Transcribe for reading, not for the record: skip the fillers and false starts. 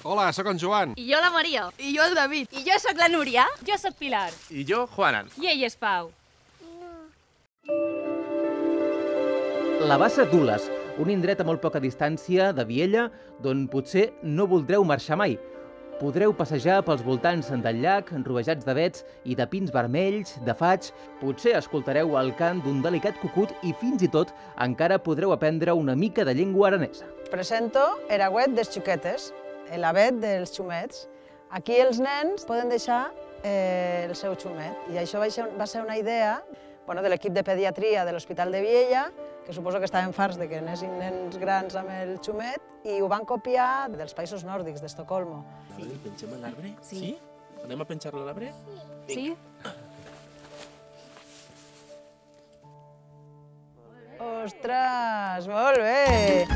Hola, sóc en Joan. I jo la Maria. I jo el David. I jo sóc la Núria. Jo sóc Pilar. I jo, Juanan. I ell és Pau. La Bassa d'Ules, un indret a molt poca distància de Viella, d'on potser no voldreu marxar mai. Podreu passejar pels voltants del llac, rodejats d'avets i de pins vermells, de faig. Potser escoltareu el cant d'un delicat cucut i fins i tot encara podreu aprendre una mica de llengua aranesa. Presento el agüet dels xiquetes, l'avet dels xumets. Aquí els nens poden deixar el seu xumet i això va ser una idea de l'equip de pediatria de l'Hospital de Viella, que suposo que estaven farts de que anessin nens grans amb el xumet i ho van copiar dels països nòrdics, d'Estocolmo. Pencem a l'arbre? Sí. Anem a penjar-lo a l'arbre? Sí? Ostres, molt bé!